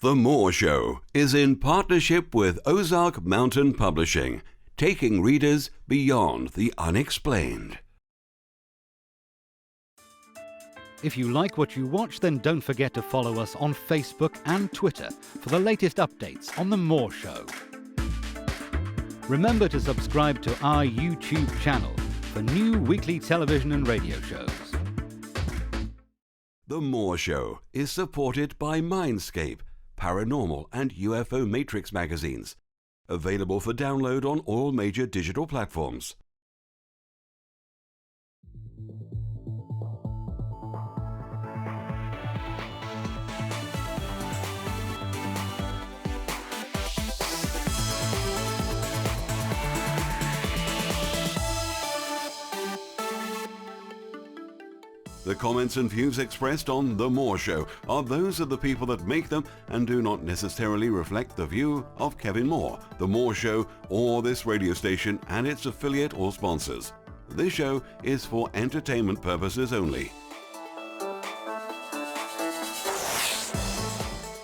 The Moore Show is in partnership with Ozark Mountain Publishing, taking readers beyond the unexplained. If you like what you watch, then don't forget to follow us on Facebook and Twitter for the latest updates on The Moore Show. Remember to subscribe to our YouTube channel for new weekly television and radio shows. The Moore Show is supported by Mindscape, Paranormal and UFO Matrix magazines, available for download on all major digital platforms. The comments and views expressed on The Moore Show are those of the people that make them and do not necessarily reflect the view of Kevin Moore, The Moore Show, or this radio station and its affiliate or sponsors. This show is for entertainment purposes only.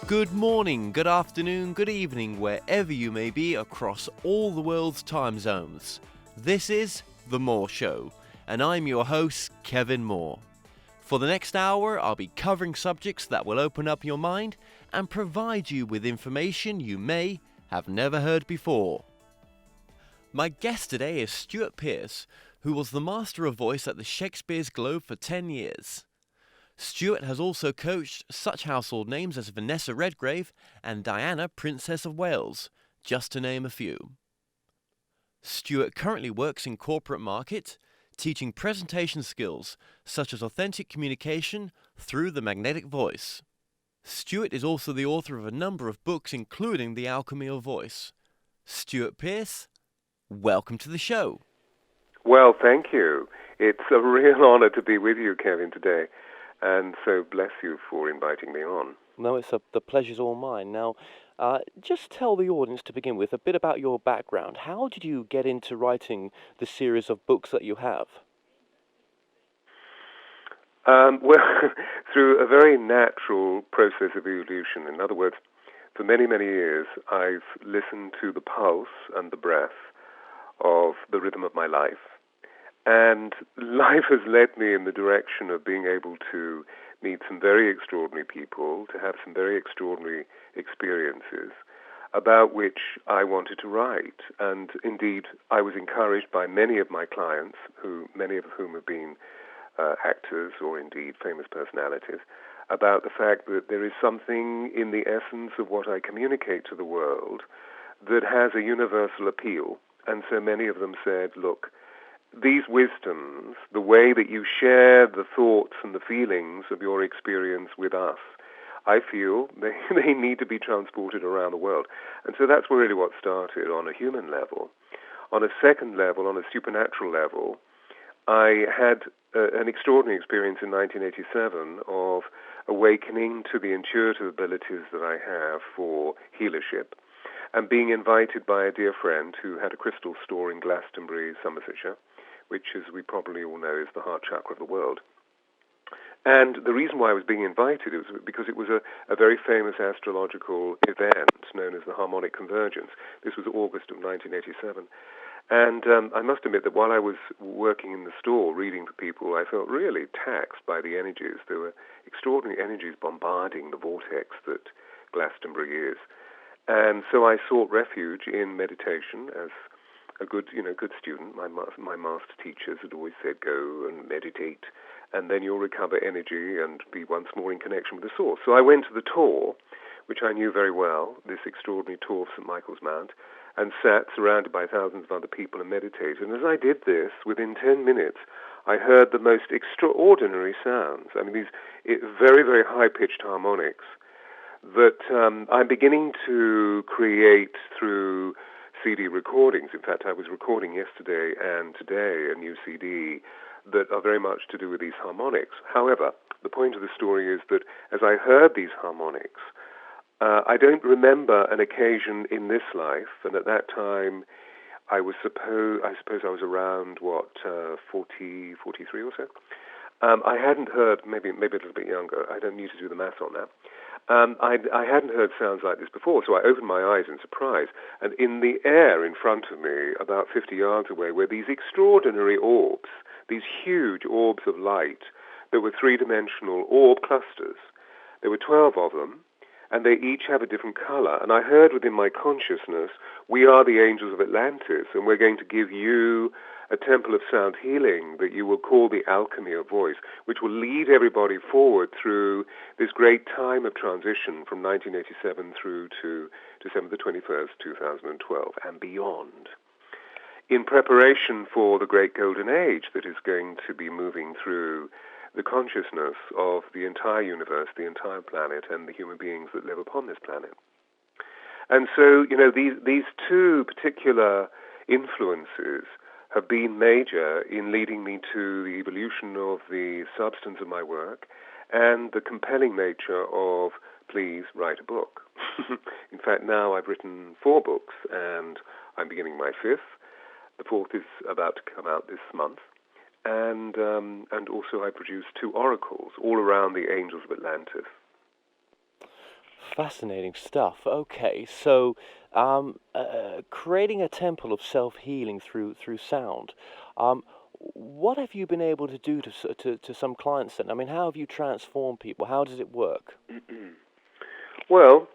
Good morning, good afternoon, good evening, wherever you may be across all the world's time zones. This is The Moore Show, and I'm your host, Kevin Moore. For the next hour, I'll be covering subjects that will open up your mind and provide you with information you may have never heard before. My guest today is Stewart Pearce, who was the Master of Voice at the Shakespeare's Globe for 10 years. Stewart has also coached such household names as Vanessa Redgrave and Diana, Princess of Wales, just to name a few. Stewart currently works in corporate market, teaching presentation skills such as authentic communication through the magnetic voice. Stewart is also the author of a number of books, including The Alchemy of Voice. Stewart Pearce, welcome to the show. Well, thank you. It's a real honor to be with you, Kevin, today, and so bless you for inviting me on. No, the pleasure's all mine. Now, just tell the audience to begin with a bit about your background. How did you get into writing the series of books that you have? Well, through a very natural process of evolution. In other words, for many, many years, I've listened to the pulse and the breath of the rhythm of my life. And life has led me in the direction of being able to meet some very extraordinary people, to have some very extraordinary experiences about which I wanted to write. And indeed, I was encouraged by many of my clients, many of whom have been actors or indeed famous personalities, about the fact that there is something in the essence of what I communicate to the world that has a universal appeal. And so many of them said, look, these wisdoms, the way that you share the thoughts and the feelings of your experience with us, I feel they need to be transported around the world. And so that's really what started on a human level. On a second level, on a supernatural level, I had an extraordinary experience in 1987 of awakening to the intuitive abilities that I have for healership and being invited by a dear friend who had a crystal store in Glastonbury, Somersetshire, which, as we probably all know, is the heart chakra of the world. And the reason why I was being invited was because it was a very famous astrological event known as the Harmonic Convergence. This was August of 1987. And I must admit that while I was working in the store, reading to people, I felt really taxed by the energies. There were extraordinary energies bombarding the vortex that Glastonbury is. And so I sought refuge in meditation as a good student. My master teachers had always said, go and meditate, and then you'll recover energy and be once more in connection with the source. So I went to the Tor, which I knew very well, this extraordinary Tor of St. Michael's Mount, and sat surrounded by thousands of other people and meditated. And as I did this, within 10 minutes, I heard the most extraordinary sounds. I mean, these very, very high-pitched harmonics that I'm beginning to create through CD recordings. In fact, I was recording yesterday and today a new CD that are very much to do with these harmonics. However, the point of the story is that as I heard these harmonics, I don't remember an occasion in this life, and at that time I suppose I was around, 40, 43 or so. I hadn't heard, maybe a little bit younger, I don't need to do the math on that. I hadn't heard sounds like this before, so I opened my eyes in surprise. And in the air in front of me, about 50 yards away, were these extraordinary orbs, these huge orbs of light that were three-dimensional orb clusters. There were 12 of them, and they each have a different color. And I heard within my consciousness, we are the angels of Atlantis, and we're going to give you a temple of sound healing that you will call the Alchemy of Voice, which will lead everybody forward through this great time of transition from 1987 through to December the 21st, 2012, and beyond, in preparation for the great golden age that is going to be moving through the consciousness of the entire universe, the entire planet, and the human beings that live upon this planet. And so, these two particular influences have been major in leading me to the evolution of the substance of my work and the compelling nature of please write a book. In fact, now I've written 4 books, and I'm beginning my 5th. The 4th is about to come out this month. And also I produced 2 oracles all around the angels of Atlantis. Fascinating stuff. Okay, so creating a temple of self-healing through sound. What have you been able to do to some clients then? I mean, how have you transformed people? How does it work? Well,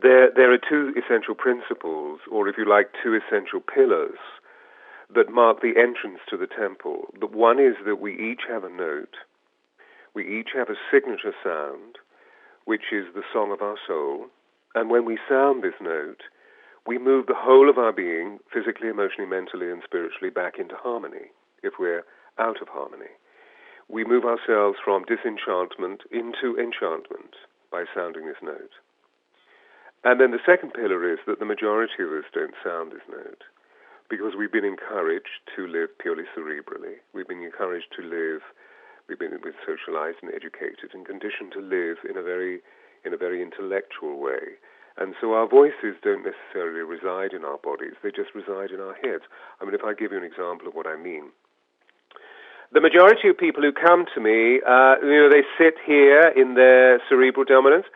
there are 2 essential principles, or if you like, 2 essential pillars that mark the entrance to the temple. The one is that we each have a note, we each have a signature sound, which is the song of our soul, and when we sound this note, we move the whole of our being, physically, emotionally, mentally, and spiritually, back into harmony, if we're out of harmony. We move ourselves from disenchantment into enchantment by sounding this note. And then the second pillar is that the majority of us don't sound this note, because we've been encouraged to live purely cerebrally. We've been encouraged to live, we've been socialized and educated and conditioned to live in a very intellectual way. And so our voices don't necessarily reside in our bodies, they just reside in our heads. I mean, if I give you an example of what I mean. The majority of people who come to me, they sit here in their cerebral dominance,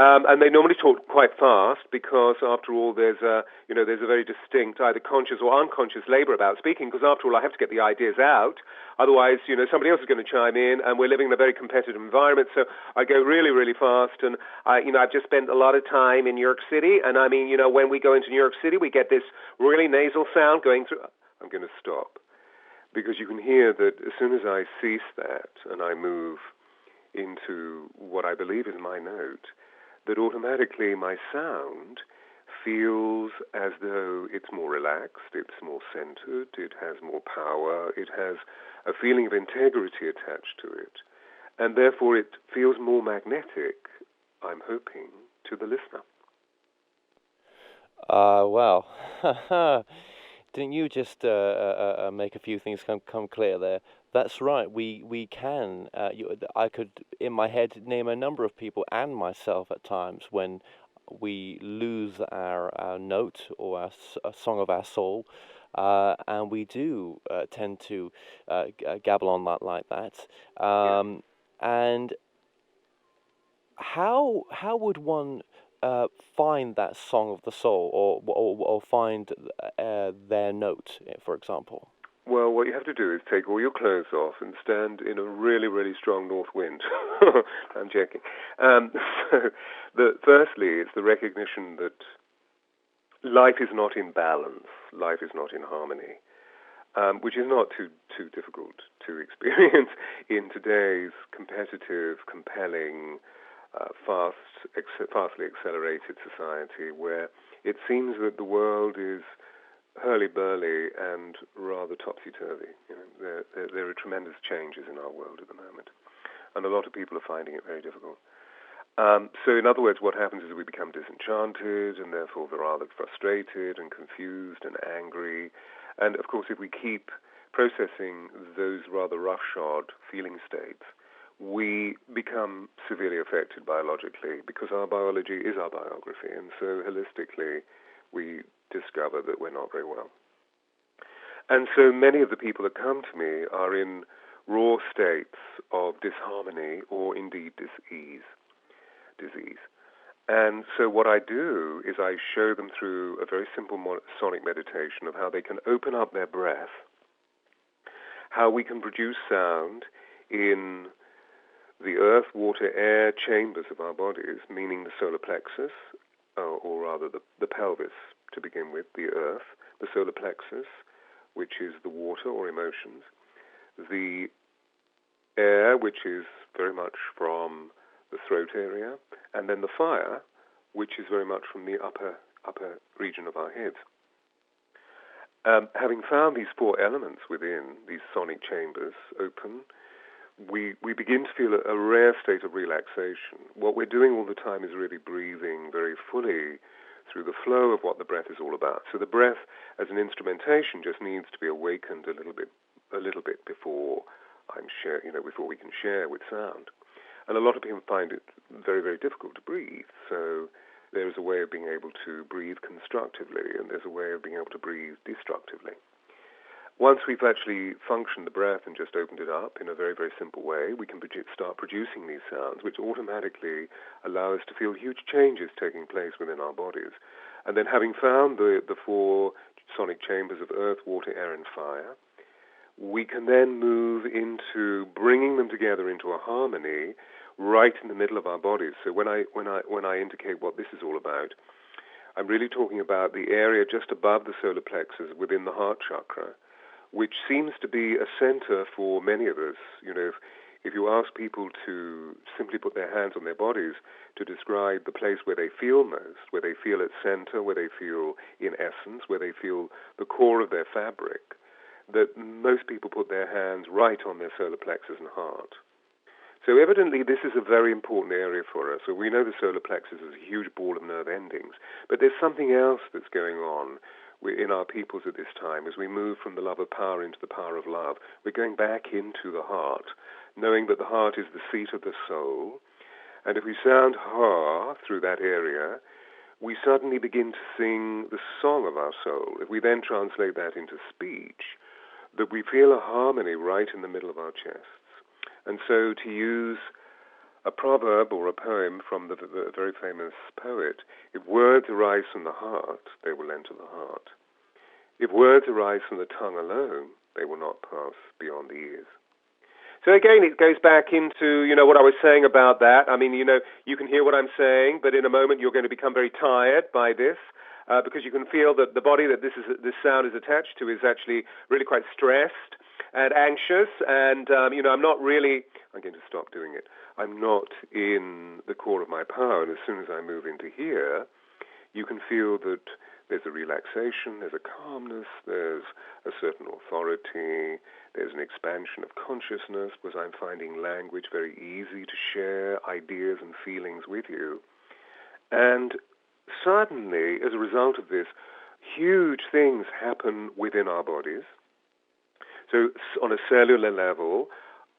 and they normally talk quite fast because, after all, there's a very distinct either conscious or unconscious labor about speaking. Because, after all, I have to get the ideas out. Otherwise, somebody else is going to chime in, and we're living in a very competitive environment. So I go really, really fast. And I've just spent a lot of time in New York City. And I mean, when we go into New York City, we get this really nasal sound going through. I'm going to stop, because you can hear that as soon as I cease that and I move into what I believe is my note, that automatically my sound feels as though it's more relaxed, it's more centered, it has more power, it has a feeling of integrity attached to it, and therefore it feels more magnetic, I'm hoping, to the listener. Well, didn't you just make a few things come clear there? That's right. We can. I could, in my head, name a number of people and myself at times when we lose our note or a song of our soul, and we do tend to gabble on like that. And how would one find that song of the soul, or find their note, for example? Well, what you have to do is take all your clothes off and stand in a really, really strong north wind. I'm joking. Firstly, it's the recognition that life is not in balance, life is not in harmony, which is not too difficult to experience in today's competitive, compelling, fastly accelerated society, where it seems that the world is hurly-burly and rather topsy-turvy. There are tremendous changes in our world at the moment, and a lot of people are finding it very difficult. So in other words, what happens is we become disenchanted, and therefore we're rather frustrated and confused and angry. And of course, if we keep processing those rather roughshod feeling states, we become severely affected biologically, because our biology is our biography, and so holistically we discover that we're not very well. And so many of the people that come to me are in raw states of disharmony or indeed dis-ease. disease. And so what I do is I show them through a very simple sonic meditation of how they can open up their breath, how we can produce sound in the earth, water, air chambers of our bodies, meaning the solar plexus, or rather the pelvis to begin with, the earth, the solar plexus, which is the water or emotions, the air, which is very much from the throat area, and then the fire, which is very much from the upper region of our heads. Having found these four elements within these sonic chambers open, we begin to feel a rare state of relaxation. What we're doing all the time is really breathing very fully through the flow of what the breath is all about. So the breath as an instrumentation just needs to be awakened a little bit before before we can share with sound. And a lot of people find it very, very difficult to breathe. So there's a way of being able to breathe constructively, and there's a way of being able to breathe destructively. Once we've actually functioned the breath and just opened it up in a very, very simple way, we can start producing these sounds, which automatically allow us to feel huge changes taking place within our bodies. And then having found the four sonic chambers of earth, water, air, and fire, we can then move into bringing them together into a harmony right in the middle of our bodies. So when I indicate what this is all about, I'm really talking about the area just above the solar plexus within the heart chakra, which seems to be a center for many of us. If you ask people to simply put their hands on their bodies to describe the place where they feel most, where they feel at center, where they feel in essence, where they feel the core of their fabric, that most people put their hands right on their solar plexus and heart. So evidently this is a very important area for us. So we know the solar plexus is a huge ball of nerve endings, but there's something else that's going on in our peoples at this time. As we move from the love of power into the power of love, we're going back into the heart, knowing that the heart is the seat of the soul. And if we sound ha through that area, we suddenly begin to sing the song of our soul. If we then translate that into speech, that we feel a harmony right in the middle of our chests. And so to use a proverb or a poem from the very famous poet, if words arise from the heart, they will enter the heart. If words arise from the tongue alone, they will not pass beyond the ears. So again, it goes back into, what I was saying about that. I mean, you can hear what I'm saying, but in a moment you're going to become very tired by this, because you can feel that the body that this sound is attached to is actually really quite stressed and anxious, and I'm going to stop doing it. I'm not in the core of my power, and as soon as I move into here, you can feel that there's a relaxation, there's a calmness, there's a certain authority, there's an expansion of consciousness, because I'm finding language very easy to share ideas and feelings with you. And suddenly, as a result of this, huge things happen within our bodies. So on a cellular level,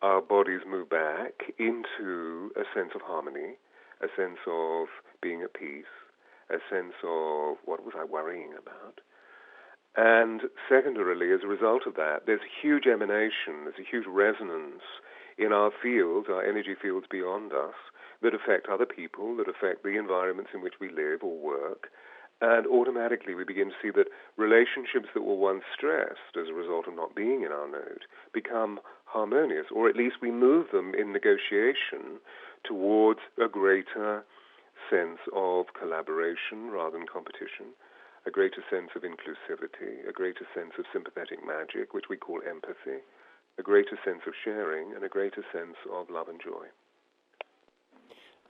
our bodies move back into a sense of harmony, a sense of being at peace, a sense of what was I worrying about. And secondarily, as a result of that, there's a huge emanation, there's a huge resonance in our fields, our energy fields beyond us, that affect other people, that affect the environments in which we live or work. And automatically we begin to see that relationships that were once stressed as a result of not being in our node become harmonious, or at least we move them in negotiation towards a greater sense of collaboration rather than competition, a greater sense of inclusivity, a greater sense of sympathetic magic, which we call empathy, a greater sense of sharing, and a greater sense of love and joy.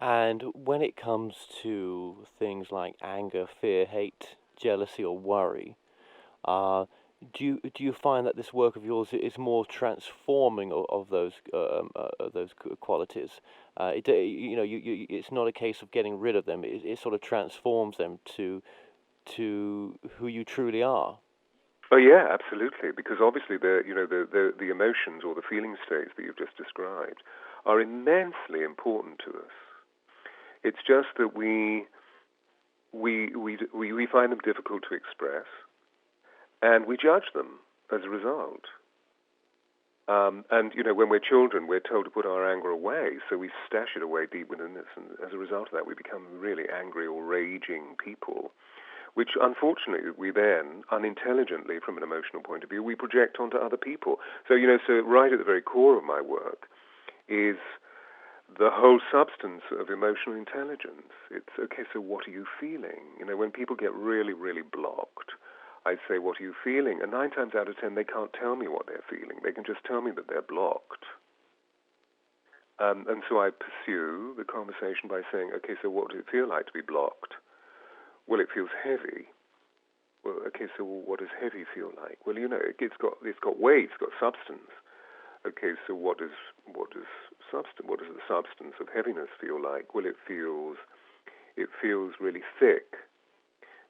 And when it comes to things like anger, fear, hate, jealousy, or worry, do you find that this work of yours is more transforming of those qualities? It's not a case of getting rid of them. It sort of transforms them to who you truly are. Oh yeah, absolutely. Because obviously the emotions or the feeling states that you've just described are immensely important to us. It's just that we find them difficult to express, and we judge them as a result. And, when we're children, we're told to put our anger away, so we stash it away deep within us, and as a result of that, we become really angry or raging people, which, unfortunately, we then, unintelligently, from an emotional point of view, we project onto other people. So, so right at the very core of my work is the whole substance of emotional intelligence. It's, okay, so what are you feeling? When people get really, really blocked, I say, what are you feeling? And 9 times out of 10, they can't tell me what they're feeling. They can just tell me that they're blocked. And so I pursue the conversation by saying, okay, so what does it feel like to be blocked? Well, it feels heavy. Well, okay, so what does heavy feel like? Well, it's got weight, it's got substance. Okay, so what does the substance of heaviness feel like? Well, it feels really thick.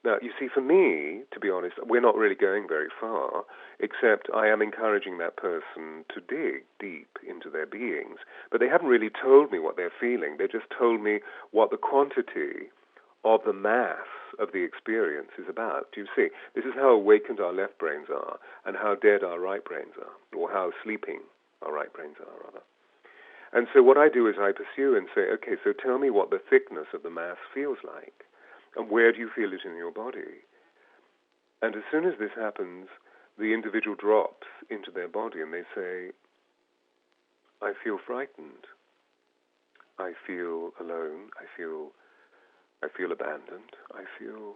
Now, you see, for me, to be honest, we're not really going very far, except I am encouraging that person to dig deep into their beings. But they haven't really told me what they're feeling. They just told me what the quantity of the mass of the experience is about. Do you see? This is how awakened our left brains are and how dead our right brains are, or how sleeping our right brains are, rather. And so what I do is I pursue and say, okay, so tell me what the thickness of the mass feels like. And where do you feel it in your body? And as soon as this happens, the individual drops into their body and they say, I feel frightened. I feel alone. I feel abandoned. I feel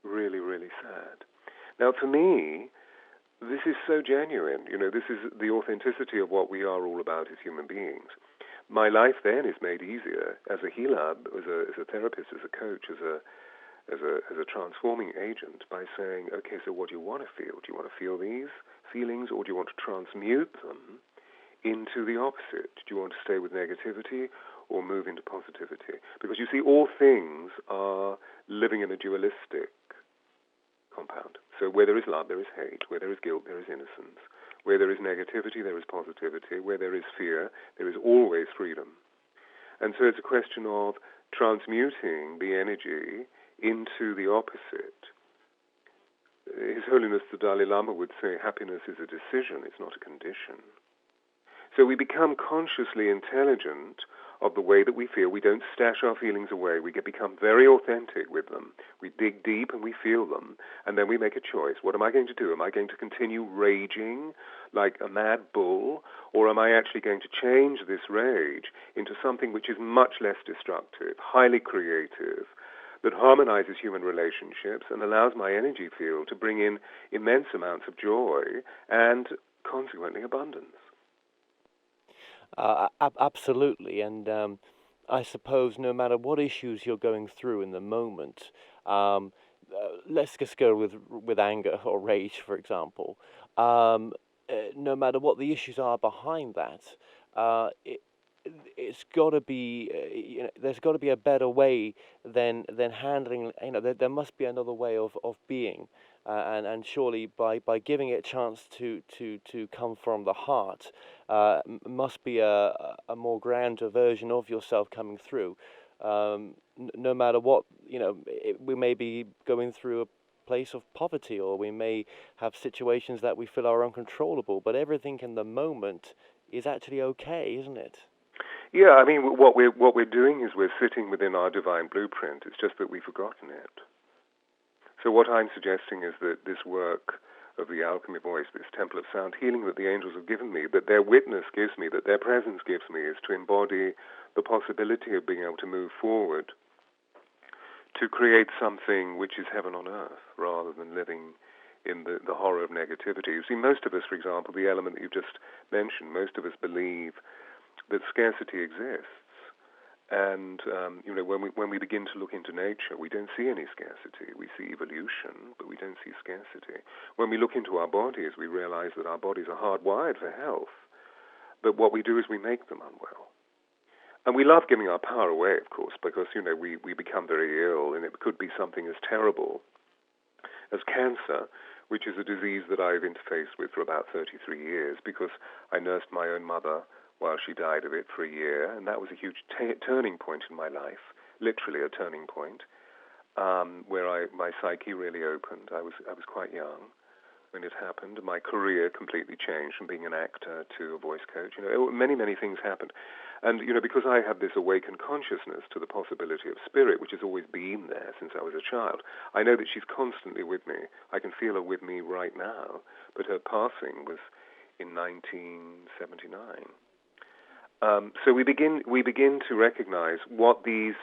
really, really sad. Now, for me, this is so genuine. This is the authenticity of what we are all about as human beings. My life then is made easier as a healer, as a therapist, as a coach, as a transforming agent by saying, okay, so what do you want to feel? Do you want to feel these feelings, or do you want to transmute them into the opposite? Do you want to stay with negativity or move into positivity? Because you see, all things are living in a dualistic compound. So where there is love, there is hate. Where there is guilt, there is innocence. Where there is negativity, there is positivity. Where there is fear, there is always freedom. And so it's a question of transmuting the energy into the opposite. His Holiness the Dalai Lama would say happiness is a decision, it's not a condition. So we become consciously intelligent of the way that we feel. We don't stash our feelings away. We become very authentic with them. We dig deep and we feel them, and then we make a choice. What am I going to do? Am I going to continue raging like a mad bull, or am I actually going to change this rage into something which is much less destructive, highly creative, that harmonizes human relationships and allows my energy field to bring in immense amounts of joy and, consequently, abundance? Absolutely, and I suppose no matter what issues you're going through in the moment, let's just go with anger or rage, for example. No matter what the issues are behind that, it's got to be, there's got to be a better way than handling. There must be another way of being, and surely by giving it a chance to come from the heart, must be a more grander version of yourself coming through. No matter what, we may be going through a place of poverty, or we may have situations that we feel are uncontrollable, but everything in the moment is actually okay, isn't it? Yeah, I mean, what we're doing is we're sitting within our divine blueprint. It's just that we've forgotten it. So what I'm suggesting is that this work of the Alchemy of Voice, this Temple of Sound Healing that the angels have given me, that their witness gives me, that their presence gives me, is to embody the possibility of being able to move forward, to create something which is heaven on earth, rather than living in the horror of negativity. You see, most of us, for example, the element that you just mentioned, most of us believe that scarcity exists. And, when we begin to look into nature, we don't see any scarcity. We see evolution, but we don't see scarcity. When we look into our bodies, we realize that our bodies are hardwired for health. But what we do is we make them unwell. And we love giving our power away, of course, because, we become very ill, and it could be something as terrible as cancer, which is a disease that I've interfaced with for about 33 years, because I nursed my own mother while she died of it for a year, and that was a huge turning point in my life, literally a turning point, where my psyche really opened. I was quite young, when it happened. My career completely changed from being an actor to a voice coach. Many, many things happened. And, because I have this awakened consciousness to the possibility of spirit, which has always been there since I was a child, I know that she's constantly with me. I can feel her with me right now, but her passing was in 1979. So we begin to recognize what these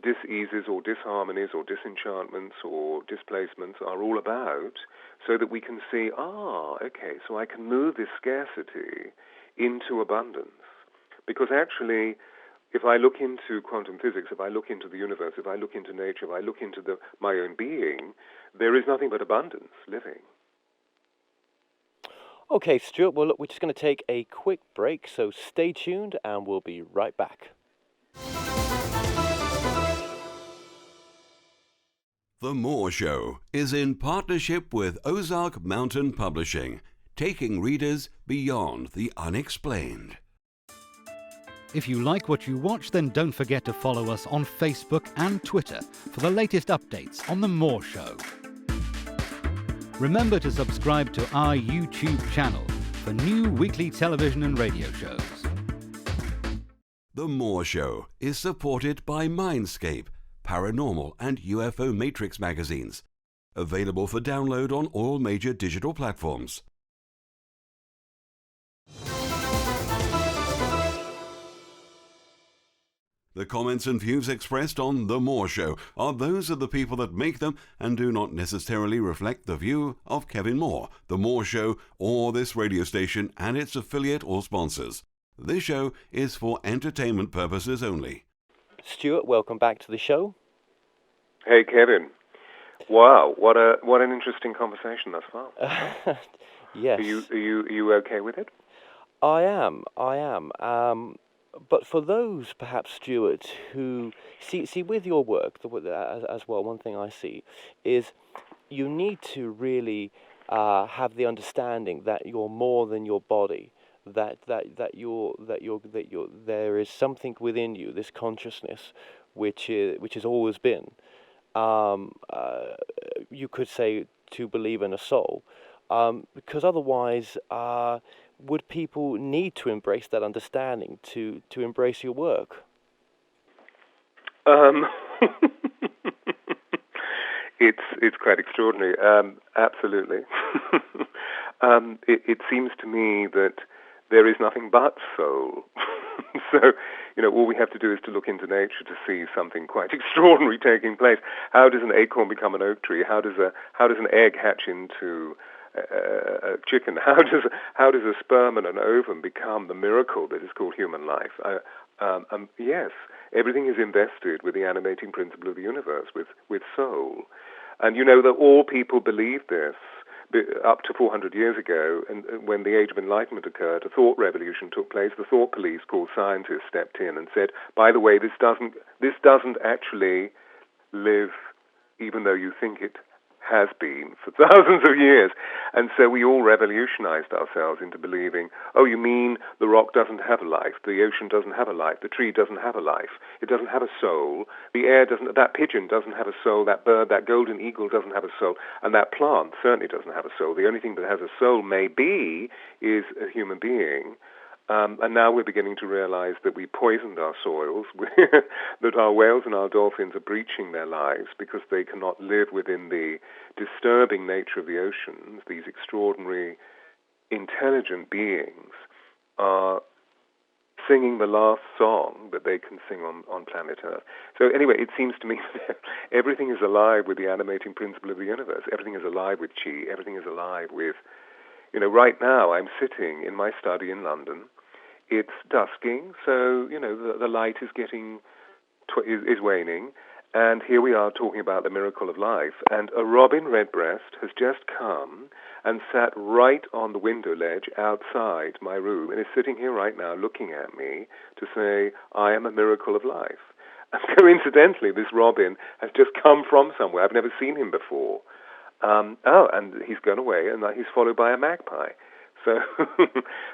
dis-eases or disharmonies or disenchantments or displacements are all about, so that we can see, okay, so I can move this scarcity into abundance. Because actually, if I look into quantum physics, if I look into the universe, if I look into nature, if I look into my own being, there is nothing but abundance living. Okay, Stuart, well, look, we're just going to take a quick break, so stay tuned and we'll be right back. The Moore Show is in partnership with Ozark Mountain Publishing, taking readers beyond the unexplained. If you like what you watch, then don't forget to follow us on Facebook and Twitter for the latest updates on The Moore Show. Remember to subscribe to our YouTube channel for new weekly television and radio shows. The Moore Show is supported by Mindscape, Paranormal and UFO Matrix magazines, available for download on all major digital platforms. The comments and views expressed on The Moore Show are those of the people that make them and do not necessarily reflect the view of Kevin Moore, The Moore Show, or this radio station and its affiliate or sponsors. This show is for entertainment purposes only. Stuart, welcome back to the show. Hey, Kevin. Wow, what an interesting conversation thus far. Yes. Are you okay with it? I am. But for those, perhaps, Stuart, who see with your work as well, one thing I see is you need to really have the understanding that you're more than your body, that there is something within you, this consciousness, which has always been. You could say to believe in a soul, because otherwise. Would people need to embrace that understanding to embrace your work? It's quite extraordinary. Absolutely. It seems to me that there is nothing but soul. So, all we have to do is to look into nature to see something quite extraordinary taking place. How does an acorn become an oak tree? How does an egg hatch into a chicken? How does a sperm and an ovum become the miracle that is called human life? Yes, everything is invested with the animating principle of the universe, with soul. And that all people believed this up to 400 years ago, and when the Age of Enlightenment occurred, a thought revolution took place. The thought police, called scientists, stepped in and said, by the way, this doesn't actually live, even though you think it has been for thousands of years. And so we all revolutionized ourselves into believing, oh, you mean the rock doesn't have a life, the ocean doesn't have a life, the tree doesn't have a life, it doesn't have a soul, the air doesn't, that pigeon doesn't have a soul, that bird, that golden eagle doesn't have a soul, and that plant certainly doesn't have a soul. The only thing that has a soul, maybe, is a human being. And now we're beginning to realize that we poisoned our soils, that our whales and our dolphins are breaching their lives because they cannot live within the disturbing nature of the oceans. These extraordinary, intelligent beings are singing the last song that they can sing on planet Earth. So anyway, it seems to me that everything is alive with the animating principle of the universe. Everything is alive with chi. Everything is alive with... right now I'm sitting in my study in London. It's dusking, so, the light is is waning, and here we are talking about the miracle of life, and a robin redbreast has just come and sat right on the window ledge outside my room, and is sitting here right now looking at me to say, I am a miracle of life. And coincidentally, this robin has just come from somewhere. I've never seen him before. And he's gone away, and he's followed by a magpie. So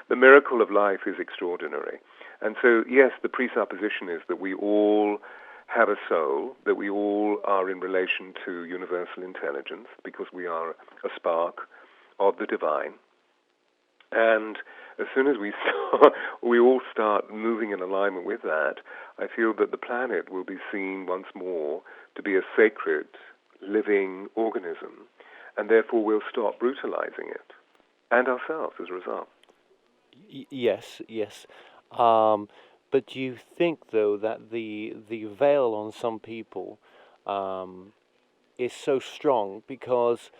the miracle of life is extraordinary. And so, yes, the presupposition is that we all have a soul, that we all are in relation to universal intelligence, because we are a spark of the divine. And as soon as we all start moving in alignment with that, I feel that the planet will be seen once more to be a sacred, living organism, and therefore we'll stop brutalizing it, and ourselves as a result. Yes. But do you think, though, that the veil on some people is so strong because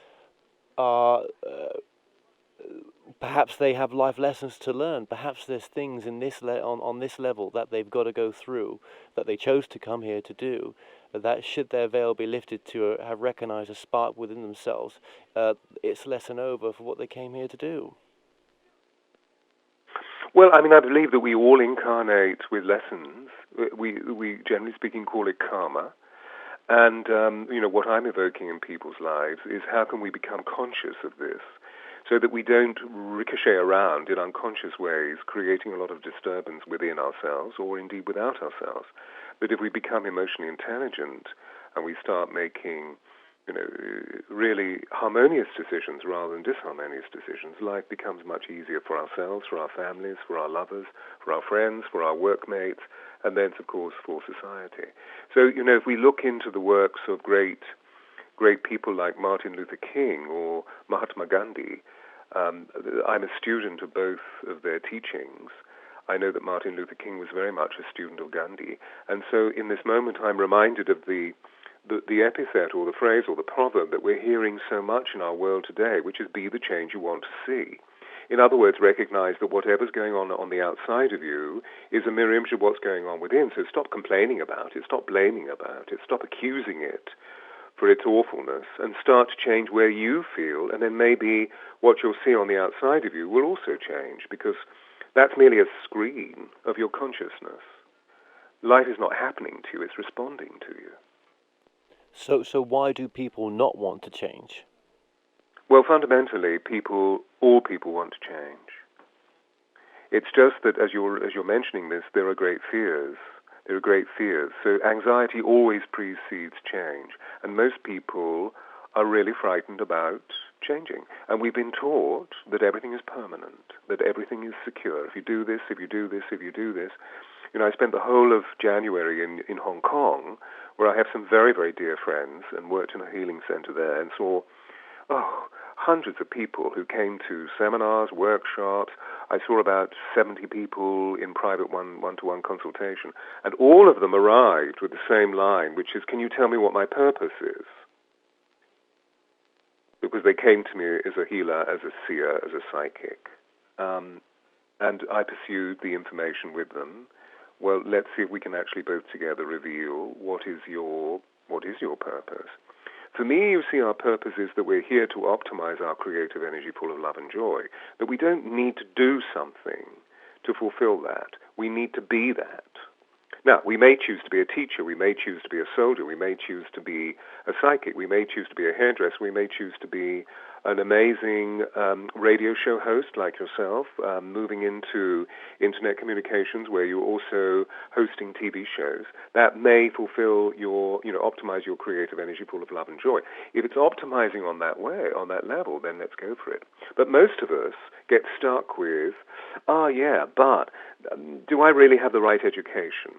perhaps they have life lessons to learn. Perhaps there's things in this on this level that they've got to go through, that they chose to come here to do, that should their veil be lifted to have recognized a spark within themselves, it's lesson over for what they came here to do. Well, I mean, I believe that we all incarnate with lessons. We generally speaking, call it karma. And, what I'm evoking in people's lives is how can we become conscious of this so that we don't ricochet around in unconscious ways, creating a lot of disturbance within ourselves or indeed without ourselves. But if we become emotionally intelligent and we start making, really harmonious decisions rather than disharmonious decisions, life becomes much easier for ourselves, for our families, for our lovers, for our friends, for our workmates, and then, of course, for society. So, if we look into the works of great people like Martin Luther King or Mahatma Gandhi, I'm a student of both of their teachings. I know that Martin Luther King was very much a student of Gandhi. And so in this moment, I'm reminded of the epithet or the phrase or the proverb that we're hearing so much in our world today, which is be the change you want to see. In other words, recognize that whatever's going on the outside of you is a mirror image of what's going on within. So stop complaining about it, stop blaming about it, stop accusing it for its awfulness, and start to change where you feel, and then maybe what you'll see on the outside of you will also change, because that's merely a screen of your consciousness. Life is not happening to you, it's responding to you. So why do people not want to change? Well, fundamentally, all people want to change. It's just that as you're mentioning this, there are great fears. There are great fears. So anxiety always precedes change. And most people are really frightened about changing. And we've been taught that everything is permanent, that everything is secure. If you do this, if you do this, if you do this. I spent the whole of January in Hong Kong, where I have some very, very dear friends, and worked in a healing center there, and saw hundreds of people who came to seminars, workshops. I saw about 70 people in private one-to-one consultation. And all of them arrived with the same line, which is, can you tell me what my purpose is? Because they came to me as a healer, as a seer, as a psychic. And I pursued the information with them. Well, let's see if we can actually both together reveal what is your purpose. For me, you see, our purpose is that we're here to optimize our creative energy full of love and joy, that we don't need to do something to fulfill that. We need to be that. Now, we may choose to be a teacher, we may choose to be a soldier, we may choose to be a psychic, we may choose to be a hairdresser, we may choose to be an amazing radio show host like yourself, moving into internet communications where you're also hosting TV shows. That may fulfill optimize your creative energy full of love and joy. If it's optimizing on that way, on that level, then let's go for it. But most of us get stuck with, but do I really have the right education?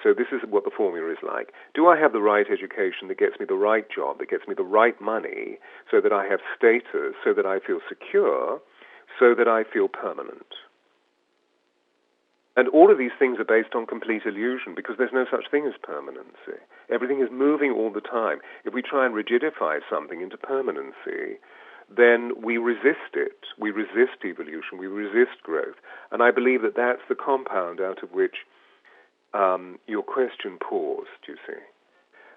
So this is what the formula is like. Do I have the right education that gets me the right job, that gets me the right money, so that I have status, so that I feel secure, so that I feel permanent? And all of these things are based on complete illusion, because there's no such thing as permanency. Everything is moving all the time. If we try and rigidify something into permanency, then we resist it. We resist evolution. We resist growth. And I believe that that's the compound out of which your question paused, you see.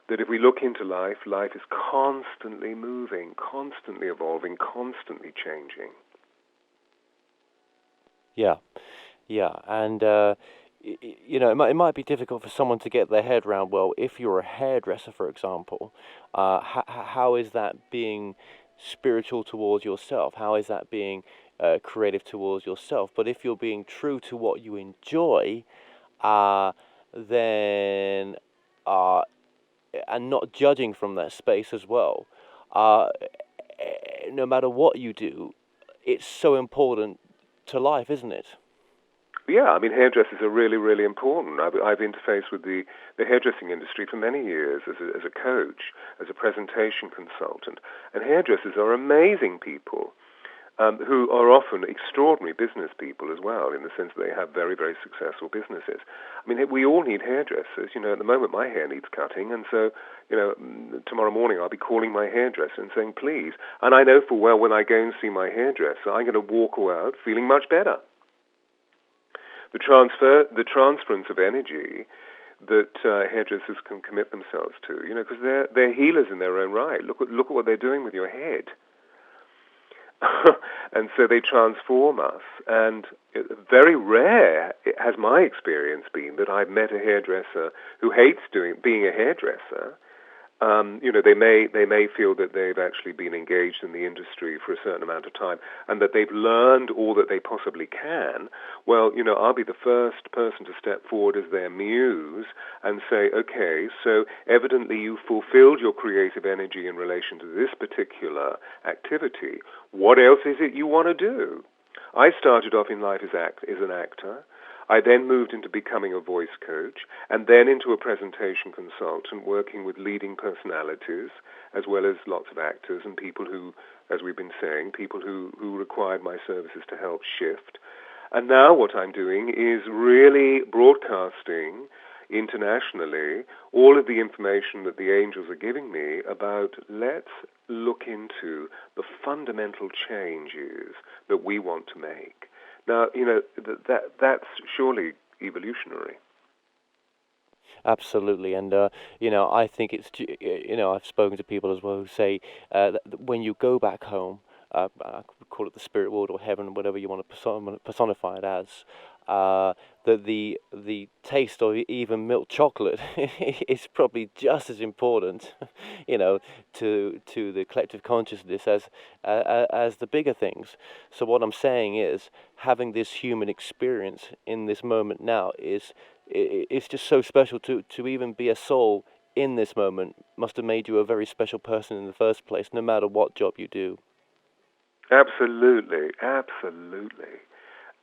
That if we look into life, life is constantly moving, constantly evolving, constantly changing. Yeah, and it might be difficult for someone to get their head around. Well, if you're a hairdresser, for example, how is that being spiritual towards yourself? How is that being creative towards yourself? But if you're being true to what you enjoy, then and not judging from that space as well, no matter what you do, it's so important to life, isn't it? Yeah, I mean, hairdressers are really, really important. I've interfaced with the hairdressing industry for many years as a coach, as a presentation consultant. And hairdressers are amazing people who are often extraordinary business people as well, in the sense that they have very, very successful businesses. I mean, we all need hairdressers. At the moment my hair needs cutting, and so, tomorrow morning I'll be calling my hairdresser and saying, please. And I know full well when I go and see my hairdresser, I'm going to walk out feeling much better. The transference of energy that hairdressers can commit themselves to, because they're healers in their own right. Look at what they're doing with your head. And so they transform us. And very rare has my experience been that I've met a hairdresser who hates being a hairdresser. They may feel that they've actually been engaged in the industry for a certain amount of time and that they've learned all that they possibly can. Well, I'll be the first person to step forward as their muse and say, okay, so evidently you fulfilled your creative energy in relation to this particular activity. What else is it you want to do? I started off in life as an actor. I then moved into becoming a voice coach, and then into a presentation consultant, working with leading personalities, as well as lots of actors and people who, as we've been saying, people who required my services to help shift. And now what I'm doing is really broadcasting internationally all of the information that the angels are giving me about, let's look into the fundamental changes that we want to make. Now, that's surely evolutionary. Absolutely, and I think it's, I've spoken to people as well who say that when you go back home, I could call it the spirit world or heaven, whatever you want to personify it as, that the taste of even milk chocolate is probably just as important, to the collective consciousness as the bigger things. So what I'm saying is, having this human experience in this moment now it's just so special to even be a soul in this moment. Must have made you a very special person in the first place, no matter what job you do. Absolutely.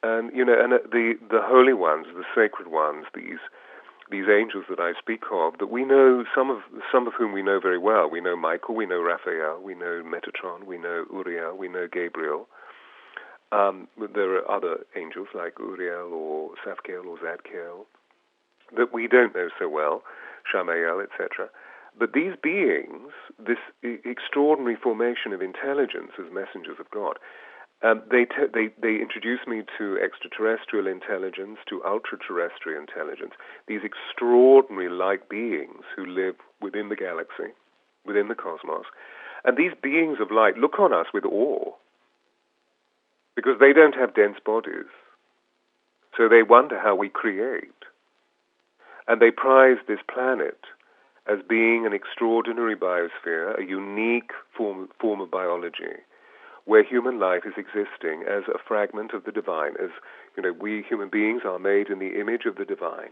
And the holy ones, the sacred ones, these angels that I speak of, that we know, some of whom we know very well. We know Michael, we know Raphael, we know Metatron, we know Uriel, we know Gabriel. There are other angels like Uriel or Safkiel or Zadkiel that we don't know so well, Shamael, etc. But these beings, this extraordinary formation of intelligence as messengers of God, they introduce me to extraterrestrial intelligence, to ultra-terrestrial intelligence, these extraordinary light beings who live within the galaxy, within the cosmos. And these beings of light look on us with awe, because they don't have dense bodies. So they wonder how we create. And they prize this planet as being an extraordinary biosphere, a unique form of biology, where human life is existing as a fragment of the divine, as we human beings are made in the image of the divine.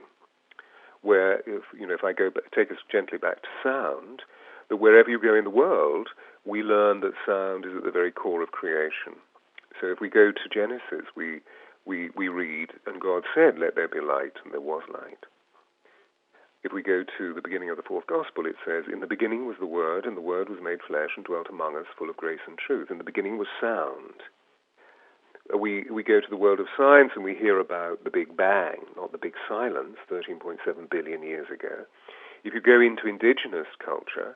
Where, if I take us gently back to sound, that wherever you go in the world, we learn that sound is at the very core of creation. So if we go to Genesis, we read, and God said, "Let there be light," and there was light. If we go to the beginning of the fourth gospel, it says, "In the beginning was the Word, and the Word was made flesh and dwelt among us, full of grace and truth." In the beginning was sound. We go to the world of science and we hear about the Big Bang, not the Big Silence, 13.7 billion years ago. If you go into indigenous culture,